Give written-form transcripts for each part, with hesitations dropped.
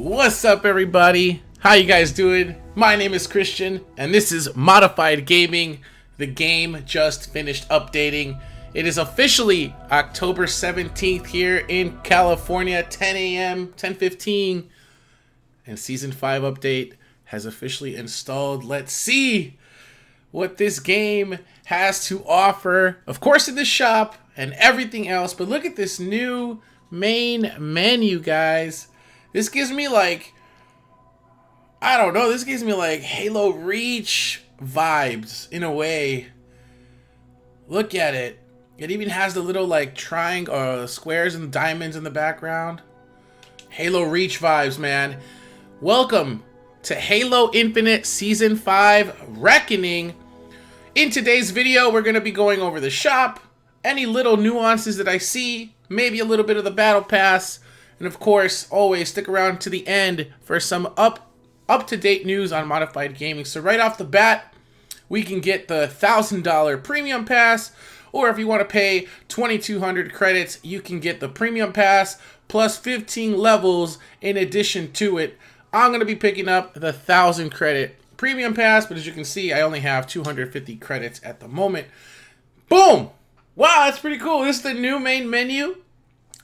What's up, everybody? How you guys doing? My name is Christian, and this is Matafied Gaming. The game just finished updating. It is officially October 17th here in California, 10 a.m., 10:15, and Season 5 update has officially installed. Let's see what this game has to offer, of course, in the shop and everything else. But look at this new main menu, guys. This gives me like, I don't know, this gives me like Halo Reach vibes in a way. Look at it. It even has the little like triangle, squares and diamonds in the background. Halo Reach vibes, man. Welcome to Halo Infinite Season 5 Reckoning. In today's video, we're going to be going over the shop, any little nuances that I see, maybe a little bit of the battle pass, and of course, always stick around to the end for some up-to-date news on Modified Gaming. So right off the bat, we can get the $1,000 premium pass, or if you want to pay 2,200 credits, you can get the premium pass plus 15 levels in addition to it. I'm going to be picking up the 1,000 credit premium pass, but as you can see, I only have 250 credits at the moment. Boom! Wow, that's pretty cool. This is the new main menu.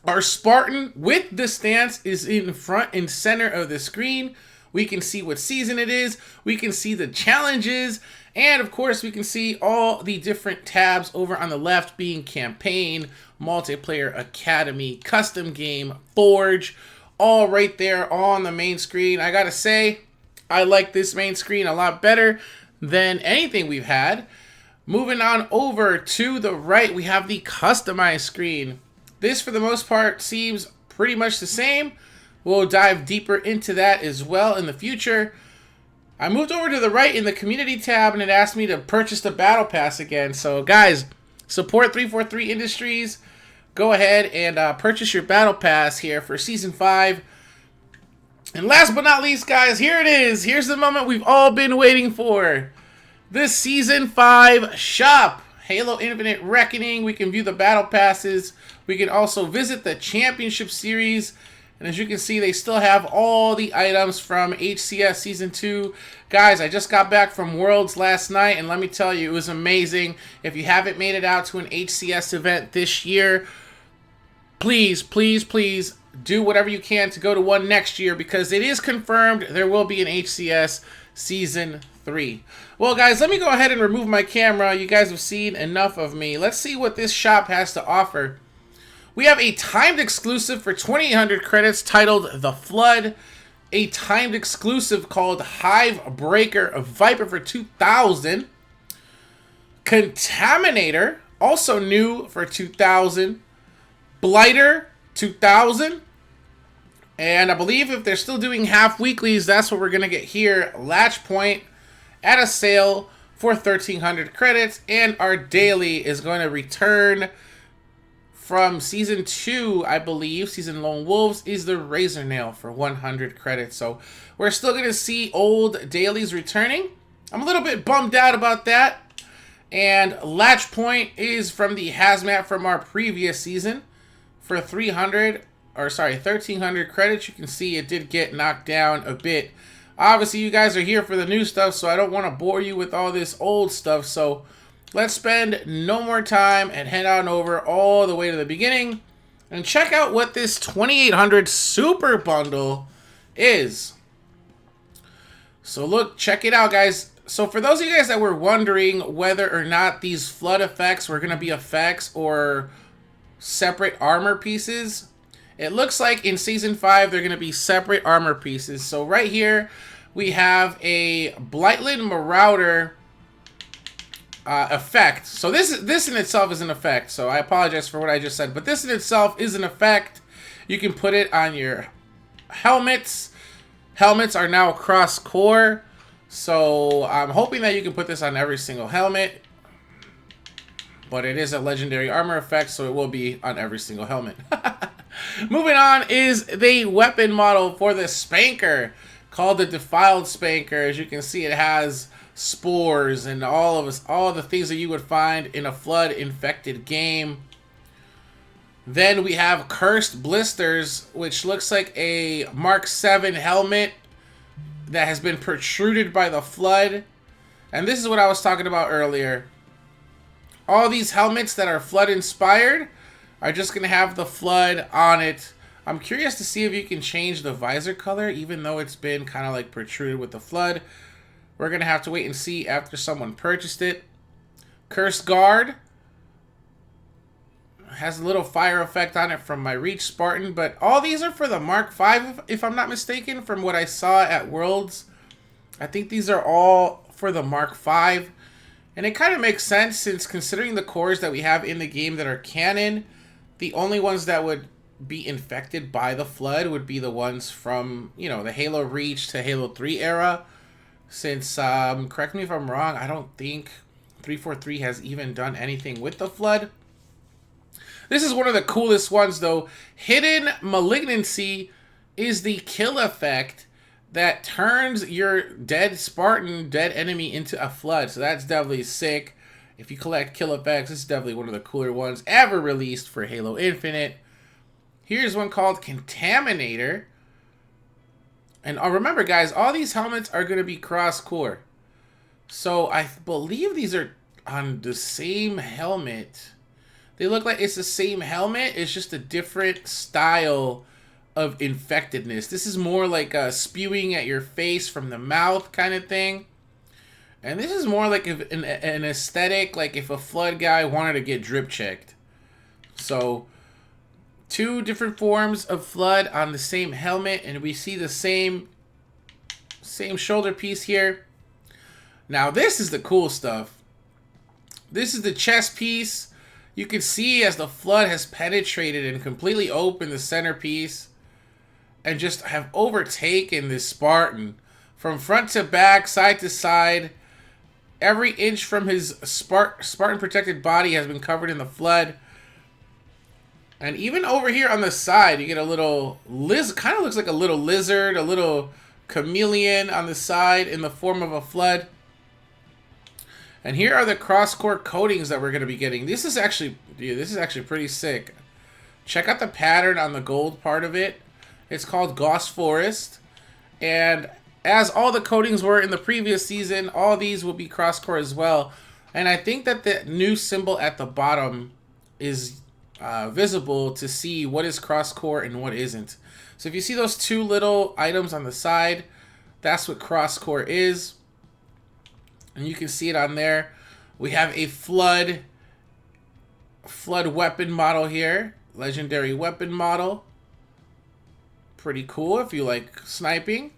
Our Spartan with the stance is in front and center of the screen. We can see what season it is. We can see the challenges. And of course, we can see all the different tabs over on the left being campaign, multiplayer, academy, custom game, forge, all right there on the main screen. I gotta say, I like this main screen a lot better than anything we've had. Moving on over to the right, we have the customized screen. This, for the most part, seems pretty much the same. We'll dive deeper into that as well in the future. I moved over to the right in the community tab, and it asked me to purchase the battle pass again. So, guys, support 343 Industries. Go ahead and purchase your battle pass here for Season 5. And last but not least, guys, here it is. Here's the moment we've all been waiting for. The Season 5 shop. Halo Infinite Reckoning. We can view the battle passes. We can also visit the Championship Series. And as you can see, they still have all the items from HCS Season 2. Guys, I just got back from Worlds last night, and let me tell you, it was amazing. If you haven't made it out to an HCS event this year, please, please, please do whatever you can to go to one next year, because it is confirmed there will be an HCS Season 3. Well, guys, let me go ahead and remove my camera. You guys have seen enough of me. Let's see what this shop has to offer. We have a timed exclusive for 2,800 credits titled The Flood. A timed exclusive called Hive Breaker Viper for 2,000. Contaminator, also new for 2,000. Blighter, 2,000. And I believe if they're still doing half weeklies, that's what we're going to get here. Latch Point at a sale for 1,300 credits. And our daily is going to return from Season 2, I believe. Season Lone Wolves is the Razor Nail for 100 credits. So we're still going to see old dailies returning. I'm a little bit bummed out about that. And Latch Point is from the Hazmat from our previous season for 1,300 credits. You can see it did get knocked down a bit. Obviously, you guys are here for the new stuff, so I don't want to bore you with all this old stuff. So let's spend no more time and head on over all the way to the beginning and check out what this 2,800 Super Bundle is. So look, check it out, guys. So for those of you guys that were wondering whether or not these flood effects were going to be effects or separate armor pieces, it looks like in Season 5 they're going to be separate armor pieces. So right here we have a Blightland Marauder effect. So this in itself is an effect. So I apologize for what I just said, but this in itself is an effect. You can put it on your helmets. Helmets are now cross core, so I'm hoping that you can put this on every single helmet. But it is a legendary armor effect, so it will be on every single helmet. Moving on is the weapon model for the Spanker, called the Defiled Spanker. As you can see, it has spores and all the things that you would find in a flood infected game. Then we have Cursed Blisters, which looks like a Mark 7 helmet that has been protruded by the flood. And this is what I was talking about earlier. All these helmets that are flood inspired are just going to have the flood on it. I'm curious to see if you can change the visor color, even though it's been kind of like protruded with the flood. We're going to have to wait and see after someone purchased it. Cursed Guard has a little fire effect on it from my Reach Spartan, but all these are for the Mark 5, if I'm not mistaken, from what I saw at Worlds. I think these are all for the Mark 5, and it kind of makes sense since considering the cores that we have in the game that are canon, the only ones that would be infected by the flood would be the ones from, you know, the Halo Reach to Halo 3 era. Since, correct me if I'm wrong, I don't think 343 has even done anything with the flood. This is one of the coolest ones, though. Hidden Malignancy is the kill effect that turns your dead Spartan, dead enemy, into a flood. So that's definitely sick. If you collect kill effects, this is definitely one of the cooler ones ever released for Halo Infinite. Here's one called Contaminator. And remember, guys, all these helmets are going to be cross-core. So I believe these are on the same helmet. They look like it's the same helmet. It's just a different style of infectedness. This is more like spewing at your face from the mouth kind of thing. And this is more like an aesthetic, like if a flood guy wanted to get drip checked. So, two different forms of flood on the same helmet, and we see the same shoulder piece here. Now, this is the cool stuff. This is the chest piece. You can see as the flood has penetrated and completely opened the centerpiece and just have overtaken this Spartan. From front to back, side to side, every inch from his Spartan protected body has been covered in the flood. And even over here on the side, you get a little lizard, kind of looks like a little lizard, a little chameleon on the side in the form of a flood. And here are the cross-core coatings that we're going to be getting. This is actually, dude, this is actually pretty sick. Check out the pattern on the gold part of it. It's called Gauss Forest. And as all the coatings were in the previous season, all these will be cross-core as well. And I think that the new symbol at the bottom is visible to see what is cross-core and what isn't. So if you see those two little items on the side, that's what cross-core is. And you can see it on there. We have a flood weapon model here. Legendary weapon model. Pretty cool if you like sniping.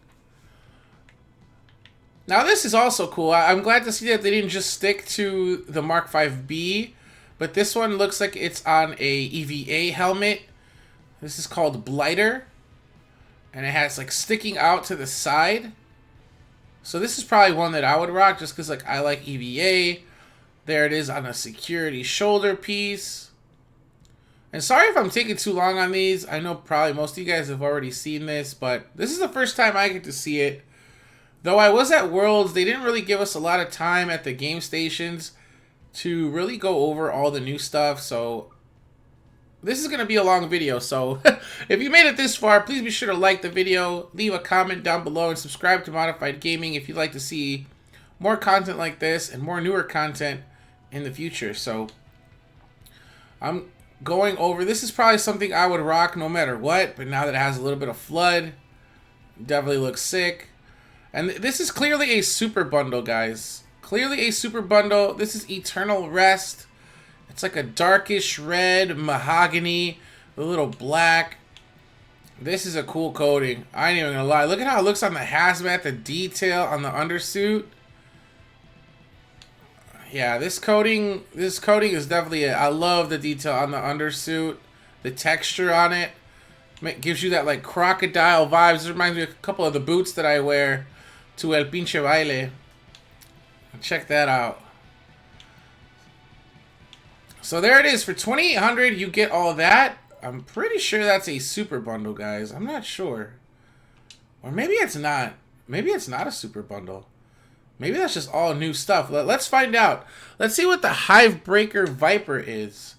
Now this is also cool. I'm glad to see that they didn't just stick to the Mark 5B, but this one looks like it's on a EVA helmet. This is called Blighter. And it has like sticking out to the side. So this is probably one that I would rock just because like I like EVA. There it is on a security shoulder piece. And sorry if I'm taking too long on these. I know probably most of you guys have already seen this, but this is the first time I get to see it. Though I was at Worlds, they didn't really give us a lot of time at the game stations to really go over all the new stuff. So this is going to be a long video. So if you made it this far, please be sure to like the video, leave a comment down below, and subscribe to Matafied Gaming if you'd like to see more content like this and more newer content in the future. So I'm going over, this is probably something I would rock no matter what, but now that it has a little bit of flood, definitely looks sick. And this is clearly a super bundle, guys. Clearly a super bundle. This is Eternal Rest. It's like a darkish red mahogany, a little black. This is a cool coating. I ain't even gonna lie. Look at how it looks on the hazmat, the detail on the undersuit. Yeah, this coating is definitely it. I love the detail on the undersuit, the texture on it. Gives you that like crocodile vibes. It reminds me of a couple of the boots that I wear to El Pinche Baile. Check that out. So there it is. For $2,800, you get all that. I'm pretty sure that's a super bundle, guys. I'm not sure. Or maybe it's not. Maybe it's not a super bundle. Maybe that's just all new stuff. Let's find out. Let's see what the Hivebreaker Viper is.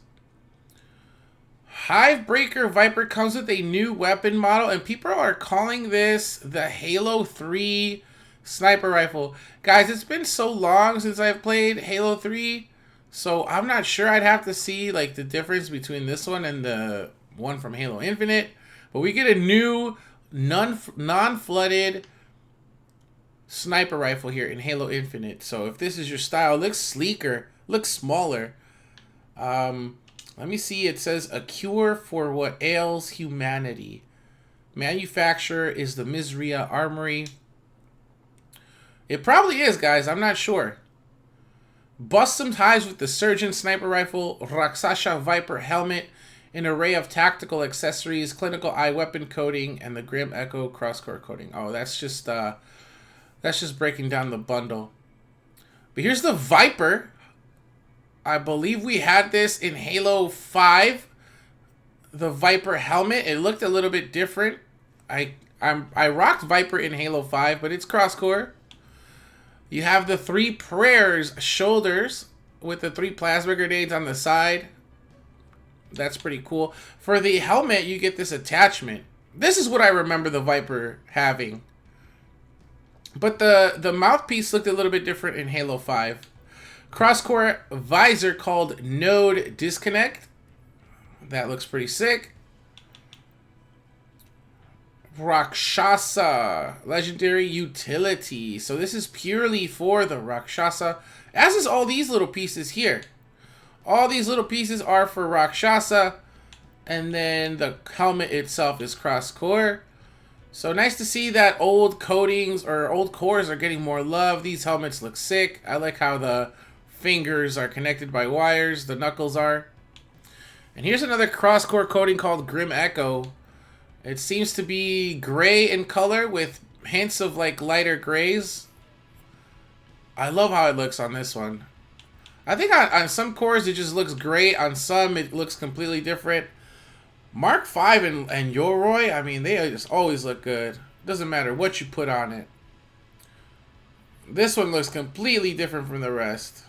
Hivebreaker Viper comes with a new weapon model, and people are calling this the Halo 3 sniper rifle. Guys, it's been so long since I've played Halo 3, so I'm not sure. I'd have to see like the difference between this one and the one from Halo Infinite. But we get a new non-flooded sniper rifle here in Halo Infinite. So if this is your style, it looks sleeker, looks smaller. Let me see. It says a cure for what ails humanity. Manufacturer is the Mizria Armory. It probably is, guys. I'm not sure. Bust some ties with the Surgeon Sniper Rifle, Rakshasa Viper Helmet, an array of tactical accessories, clinical eye weapon coating, and the Grim Echo crosscore coating. Oh, that's just breaking down the bundle. But here's the Viper. I believe we had this in Halo 5. The Viper helmet. It looked a little bit different. I rocked Viper in Halo 5, but it's crosscore. You have the 3 prayers shoulders with the 3 plasma grenades on the side. That's pretty cool. For the helmet, you get this attachment. This is what I remember the Viper having. But the mouthpiece looked a little bit different in Halo 5. Crosscore visor called Node Disconnect. That looks pretty sick. Rakshasa, legendary utility. So this is purely for the Rakshasa, as is all these little pieces here. All these little pieces are for Rakshasa, and then the helmet itself is crosscore. So nice to see that old coatings or old cores are getting more love. These helmets look sick. I like how the fingers are connected by wires, the knuckles are. And here's another crosscore coating called Grim Echo. It seems to be gray in color with hints of like lighter grays. I love how it looks on this one. I think on some cores it just looks great. On some it looks completely different. Mark 5 and Yoroi, I mean, they just always look good. Doesn't matter what you put on it. This one looks completely different from the rest.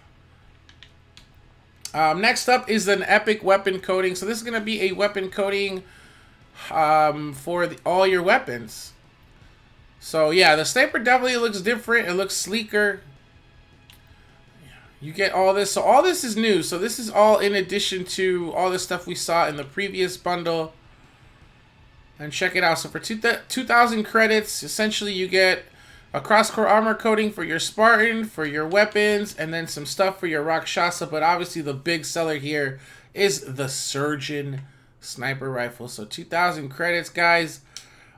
Next up is an epic weapon coating. So this is going to be a weapon coating for all your weapons. So yeah, the sniper definitely looks different. It looks sleeker. You get all this. So all this is new. So this is all in addition to all the stuff we saw in the previous bundle. And check it out. So for 2,000 credits, essentially you get a crosscore armor coating for your Spartan, for your weapons, and then some stuff for your Rakshasa. But obviously the big seller here is the Surgeon Sniper Rifle. So 2,000 credits, guys.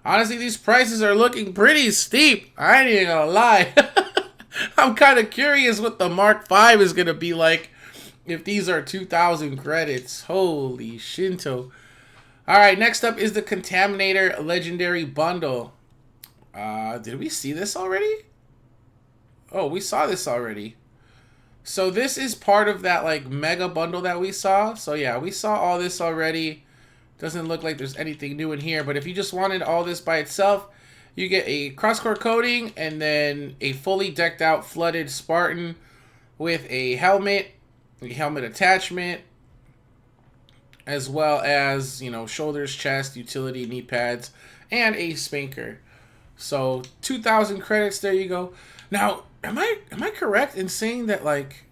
Honestly, these prices are looking pretty steep. I ain't even gonna lie. I'm kind of curious what the Mark 5 is going to be like if these are 2,000 credits. Holy Shinto. Alright, next up is the Contaminator Legendary Bundle. Did we see this already? Oh, we saw this already. So this is part of that like mega bundle that we saw. So yeah, we saw all this already. Doesn't look like there's anything new in here. But if you just wanted all this by itself, you get a crosscore coating and then a fully decked out flooded Spartan with a helmet attachment, as well as, you know, shoulders, chest, utility, knee pads, and a spanker. So 2,000 credits, there you go. Now, am I correct in saying that, like,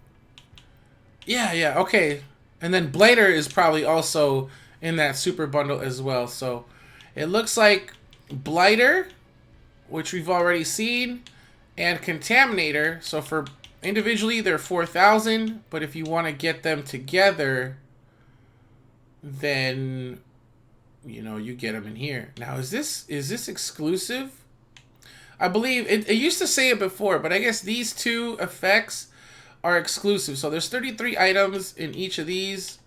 yeah, okay. And then Blader is probably also in that super bundle as well. So it looks like Blighter, which we've already seen, and Contaminator. So for individually, they're 4,000, but if you want to get them together, then, you know, you get them in here. Now, is this exclusive? I believe it used to say it before, but I guess these two effects are exclusive. So there's 33 items in each of these.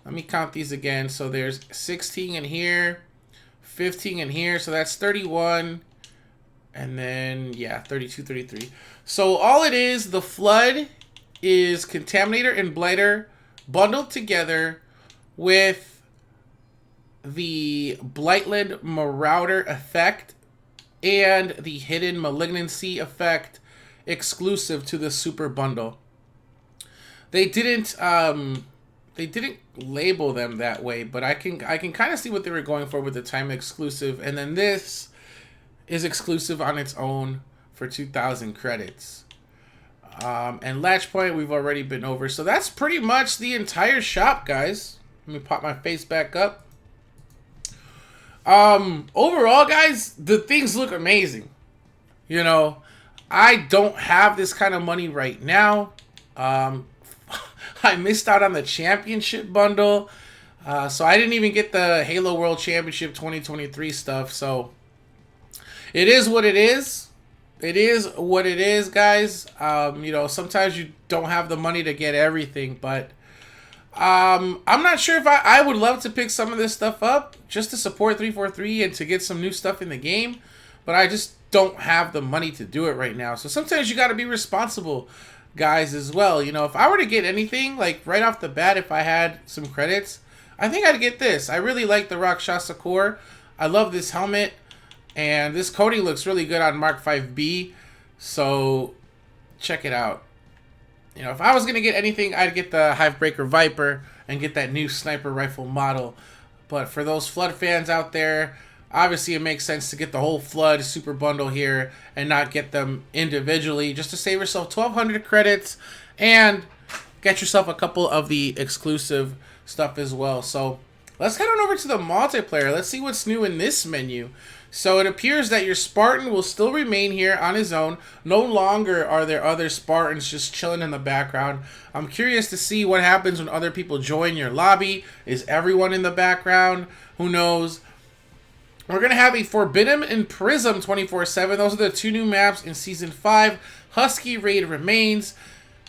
Let me count these again. So there's 16 in here, 15 in here, so that's 31. And then, yeah, 32, 33. So all it is, the Flood is Contaminator and Blighter bundled together with the Blightland Marauder effect and the Hidden Malignancy effect exclusive to the Super Bundle. They didn't they didn't label them that way, but I can kind of see what they were going for with the time exclusive. And then this is exclusive on its own for 2,000 credits. And Latch Point we've already been over. So that's pretty much the entire shop, guys. Let me pop my face back up. Overall, guys, the things look amazing. You know, I don't have this kind of money right now. I missed out on the championship bundle. So I didn't even get the Halo World Championship 2023 stuff. So it is what it is. It is what it is, guys. You know, sometimes you don't have the money to get everything, but I'm not sure if I would love to pick some of this stuff up just to support 343 and to get some new stuff in the game, but I just don't have the money to do it right now. So sometimes you got to be responsible, guys, as well. You know, if I were to get anything, like right off the bat, if I had some credits, I think I'd get this. I really like the Rakshasa core. I love this helmet. And this Cody looks really good on Mark 5B, so check it out. You know, if I was going to get anything, I'd get the Hivebreaker Viper and get that new sniper rifle model. But for those Flood fans out there, obviously it makes sense to get the whole Flood super bundle here and not get them individually, just to save yourself 1,200 credits and get yourself a couple of the exclusive stuff as well. So let's head on over to the multiplayer. Let's see what's new in this menu. So it appears that your Spartan will still remain here on his own. No longer are there other Spartans just chilling in the background. I'm curious to see what happens when other people join your lobby. Is everyone in the background? Who knows? We're going to have a Forbidden and Prism 24/7. Those are the two new maps in Season 5. Husky Raid remains.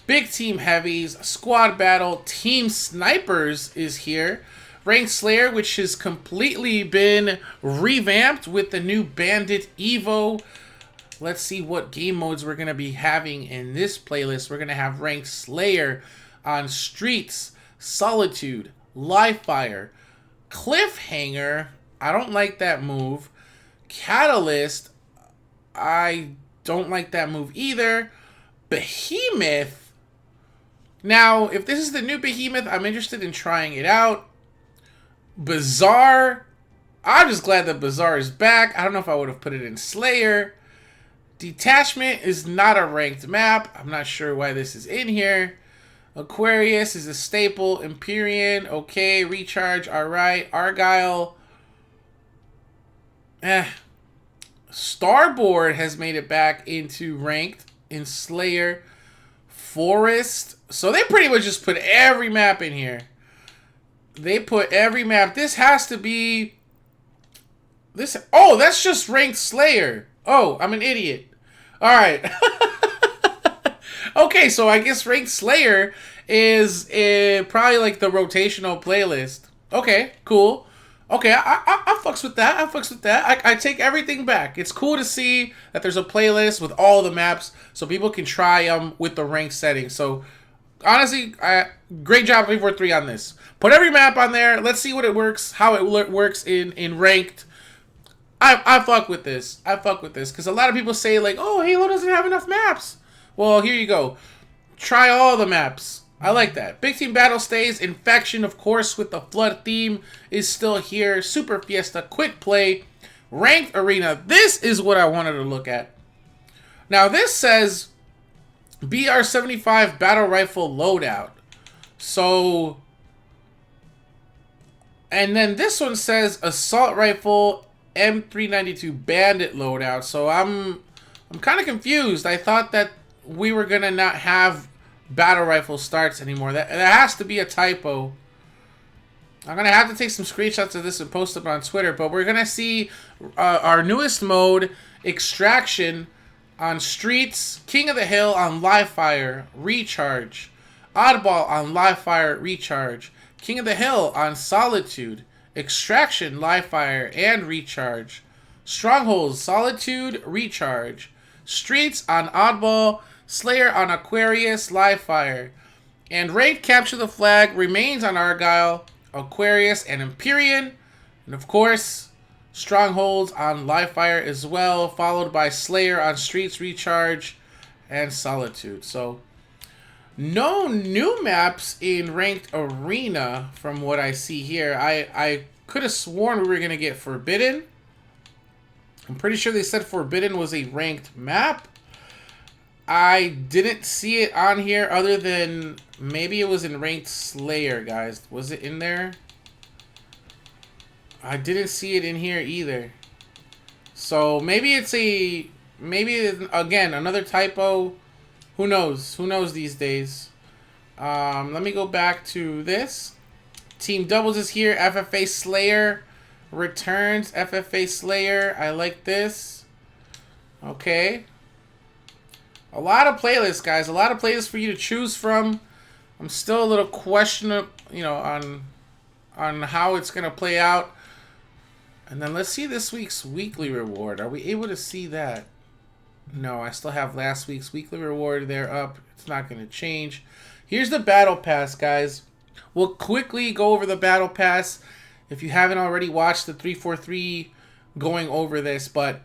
Big Team Heavies. Squad Battle. Team Snipers is here. Ranked Slayer, which has completely been revamped with the new Bandit Evo. Let's see what game modes we're going to be having in this playlist. We're going to have Ranked Slayer on Streets, Solitude, Livefire, Cliffhanger. I don't like that move. Catalyst. I don't like that move either. Behemoth. Now, if this is the new Behemoth, I'm interested in trying it out. Bazaar. I'm just glad that Bazaar is back. I don't know if I would have put it in Slayer. Detachment is not a ranked map. I'm not sure why this is in here. Aquarius is a staple. Empyrean, okay. Recharge, alright. Argyle. Starboard has made it back into ranked in Slayer. Forest. So they pretty much just put every map in here. They put every map. This has to be... this. Oh, that's just ranked Slayer. Oh, I'm an idiot. Alright. Okay, so I guess ranked Slayer is probably like the rotational playlist. Okay, cool. Okay, I fucks with that. I fucks with that. I take everything back. It's cool to see that there's a playlist with all the maps so people can try them with the ranked settings. So, honestly, great job 343 on this. Put every map on there. Let's see what it works, how it works in ranked. I fuck with this. I fuck with this because a lot of people say like, oh, Halo doesn't have enough maps. Well, here you go. Try all the maps. I like that. Big Team Battle stays. Infection, of course, with the Flood theme is still here. Super Fiesta, Quick Play, Ranked Arena. This is what I wanted to look at. Now, this says BR-75 Battle Rifle Loadout. So, and then this one says Assault Rifle M392 Bandit Loadout. So I'm kind of confused. I thought that we were gonna not have battle rifle starts anymore. That has to be a typo. I'm gonna have to take some screenshots of this and post them on Twitter. But we're gonna see our newest mode, Extraction, on Streets, King of the Hill on Livefire, Recharge, Oddball on Livefire, Recharge, King of the Hill on Solitude, Extraction, Livefire, and Recharge, Strongholds, Solitude, Recharge, Streets on Oddball, Slayer on Aquarius, Livefire, and Raid Capture the Flag remains on Argyle, Aquarius, and Empyrean, and of course, Strongholds on Livefire as well, followed by Slayer on Streets, Recharge, and Solitude. So, No new maps in Ranked Arena from what I see here. I could have sworn we were going to get Forbidden. I'm pretty sure they said Forbidden was a ranked map. I didn't see it on here other than maybe it was in Ranked Slayer, guys. Was it in there? I didn't see it in here either. So maybe it's a... Maybe, again, another typo. Who knows? Who knows these days? Let me go back to this. Team Doubles is here. FFA Slayer returns. FFA Slayer. I like this. Okay. A lot of playlists, guys. A lot of playlists for you to choose from. I'm still a little questionable, you know, on how it's going to play out. And then let's see this week's weekly reward. Are we able to see that? No, I still have last week's weekly reward there up. It's not going to change. Here's the Battle Pass, guys. We'll quickly go over the Battle Pass. If you haven't already watched the 343 going over this, but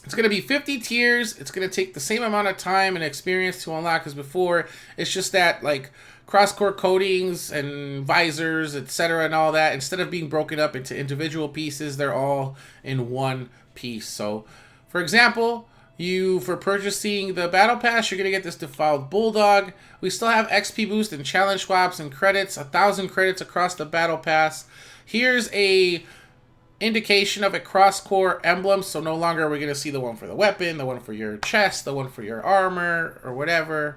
it's going to be 50 tiers. It's going to take the same amount of time and experience to unlock as before. It's just that, like, cross-core coatings and visors, etc. and all that, instead of being broken up into individual pieces, they're all in one piece. So, for example, for purchasing the Battle Pass, you're going to get this Defiled Bulldog. We still have XP boost and challenge swaps and credits, 1,000 credits across the Battle Pass. Here's a indication of a cross-core emblem, so no longer are we going to see the one for the weapon, the one for your chest, the one for your armor, or whatever.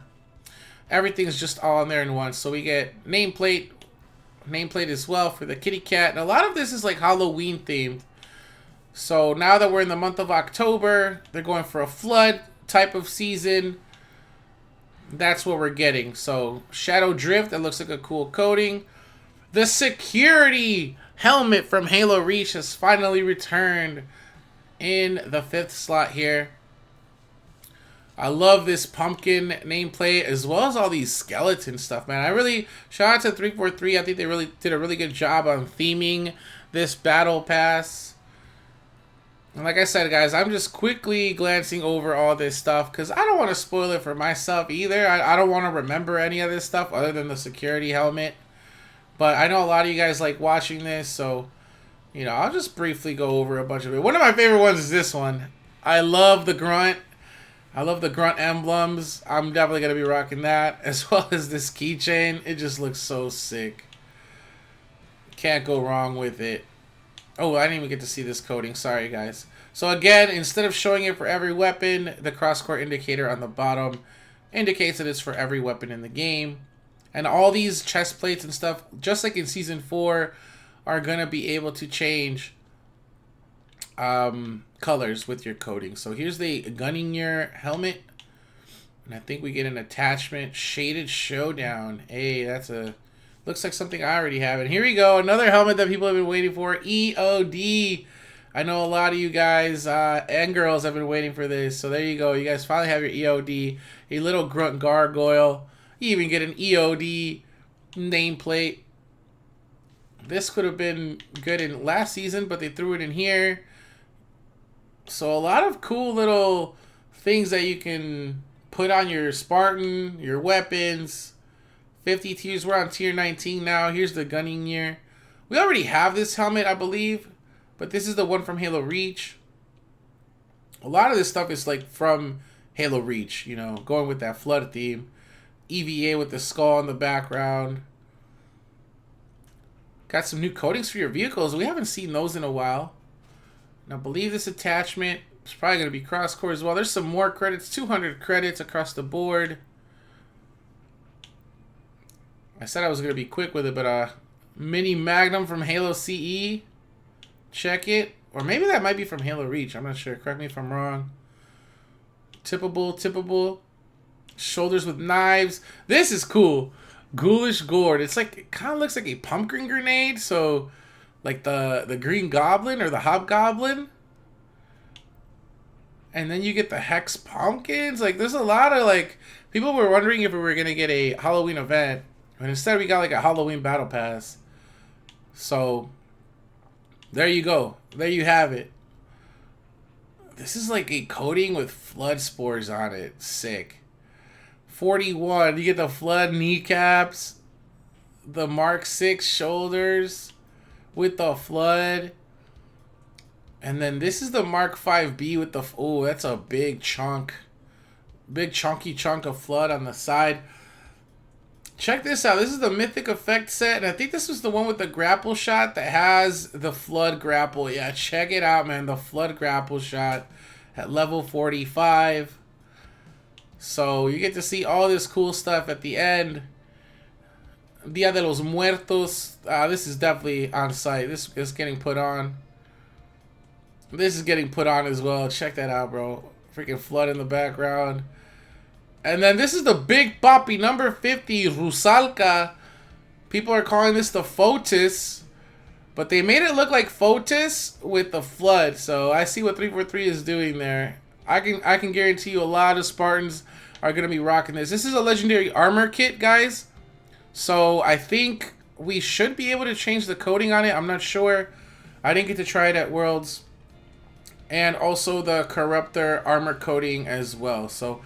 Everything's just all in there in one. So we get nameplate as well for the kitty cat. And a lot of this is like Halloween themed. So now that we're in the month of October, they're going for a flood type of season. That's what we're getting. So Shadow Drift, that looks like a cool coating. The security helmet from Halo Reach has finally returned in the 5th slot here. I love this pumpkin nameplate as well as all these skeleton stuff, man. Shout out to 343. I think they really did a really good job on theming this Battle Pass. And like I said, guys, I'm just quickly glancing over all this stuff because I don't want to spoil it for myself either. I don't want to remember any of this stuff other than the security helmet. But I know a lot of you guys like watching this, so, you know, I'll just briefly go over a bunch of it. One of my favorite ones is this one. I love the grunt. I love the grunt emblems. I'm definitely going to be rocking that, as well as this keychain. It just looks so sick. Can't go wrong with it. Oh, I didn't even get to see this coating. Sorry, guys. So again, instead of showing it for every weapon, the cross-core indicator on the bottom indicates that it's for every weapon in the game. And all these chest plates and stuff, just like in Season 4, are going to be able to change colors with your coating. So here's the Gunnier helmet. And I think we get an attachment. Shaded Showdown. Hey, looks like something I already have. And here we go. Another helmet that people have been waiting for. EOD. I know a lot of you guys and girls have been waiting for this. So there you go. You guys finally have your EOD. A little grunt gargoyle. You even get an EOD nameplate. This could have been good in last season, but they threw it in here. So a lot of cool little things that you can put on your Spartan, your weapons. 50 tiers. We're on tier 19 now. Here's the gunning gear. We already have this helmet, I believe, but this is the one from Halo Reach. A lot of this stuff is like from Halo Reach, you know, going with that flood theme. EVA with the skull in the background. Got some new coatings for your vehicles. We haven't seen those in a while. And I believe this attachment is probably going to be cross-core as well. There's some more credits. 200 credits across the board. I said I was going to be quick with it, but Mini Magnum from Halo CE. Check it. Or maybe that might be from Halo Reach. I'm not sure. Correct me if I'm wrong. Tippable. Shoulders with knives. This is cool. Ghoulish Gourd. It's like, it kind of looks like a pumpkin grenade. So, like the Green Goblin or the Hobgoblin. And then you get the Hex Pumpkins. Like, there's a lot of, like, people were wondering if we were going to get a Halloween event. And instead we got, like, a Halloween Battle Pass. So, there you go. There you have it. This is like a coating with flood spores on it. Sick. 41. You get the Flood kneecaps, the Mark 6 shoulders with the Flood. And then this is the Mark 5B with the... Oh, that's a big chunk. Big chunky chunk of Flood on the side. Check this out. This is the Mythic Effect set. And I think this was the one with the grapple shot that has the Flood grapple. Yeah, check it out, man. The Flood grapple shot at level 45. So you get to see all this cool stuff at the end. Dia de los Muertos. This is definitely on site. This is getting put on. This is getting put on as well. Check that out, bro. Freaking Flood in the background. And then this is the Big Papi number 50 Rusalka. People are calling this the Fotis, but they made it look like Fotis with the Flood. So I see what 343 is doing there. I can guarantee you a lot of Spartans are gonna be rocking this. This is a legendary armor kit, guys. So I think we should be able to change the coding on it. I'm not sure. I didn't get to try it at Worlds. And also the Corruptor armor coating as well. So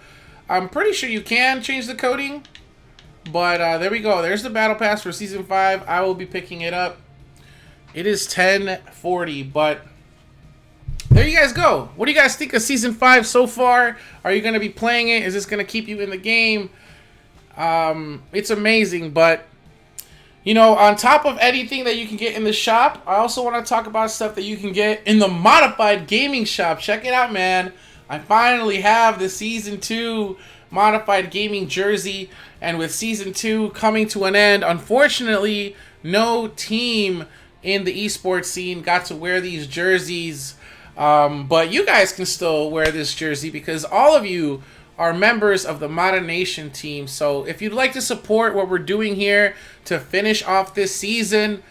I'm pretty sure you can change the coding. But there we go. There's the battle pass for season 5. I will be picking it up. It is 10:40, but there you guys go. What do you guys think of season 5 so far? Are you going to be playing it? Is this going to keep you in the game? It's amazing, but you know, on top of anything that you can get in the shop, I also want to talk about stuff that you can get in the Modified Gaming shop. Check it out, man. I finally have the Season 2 Modified Gaming jersey, and with Season 2 coming to an end, unfortunately, no team in the esports scene got to wear these jerseys, but you guys can still wear this jersey because all of you are members of the Mata Nation team. So if you'd like to support what we're doing here to finish off this season,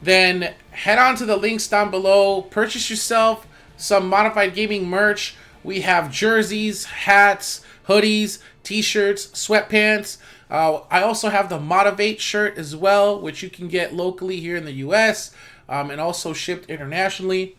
then head on to the links down below. Purchase yourself some Modified Gaming merch. We have jerseys, hats, hoodies, t-shirts, sweatpants. I also have the Motivate shirt as well, which you can get locally here in the US and also shipped internationally.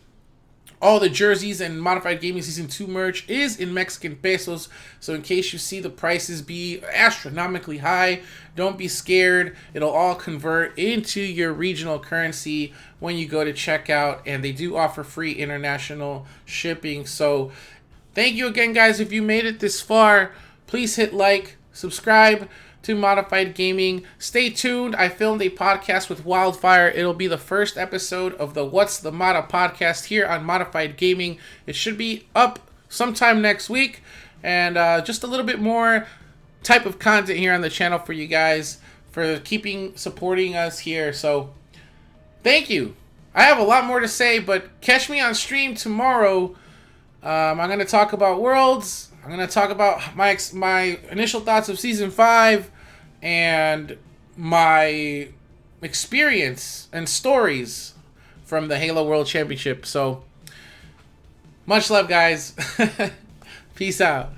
All the jerseys and Modified Gaming Season 2 merch is in Mexican pesos, so in case you see the prices be astronomically high, don't be scared. It'll all convert into your regional currency when you go to checkout, and they do offer free international shipping. So thank you again, guys. If you made it this far, please hit like, subscribe to Modified Gaming. Stay tuned. I filmed a podcast with Wildfire. It'll be the first episode of the What's the Mata podcast here on Modified Gaming. It should be up sometime next week, and just a little bit more type of content here on the channel for you guys for supporting us here. So thank you. I have a lot more to say, but catch me on stream tomorrow. I'm going to talk about Worlds. I'm going to talk about my initial thoughts of Season 5 and my experience and stories from the Halo World Championship. So, much love, guys. Peace out.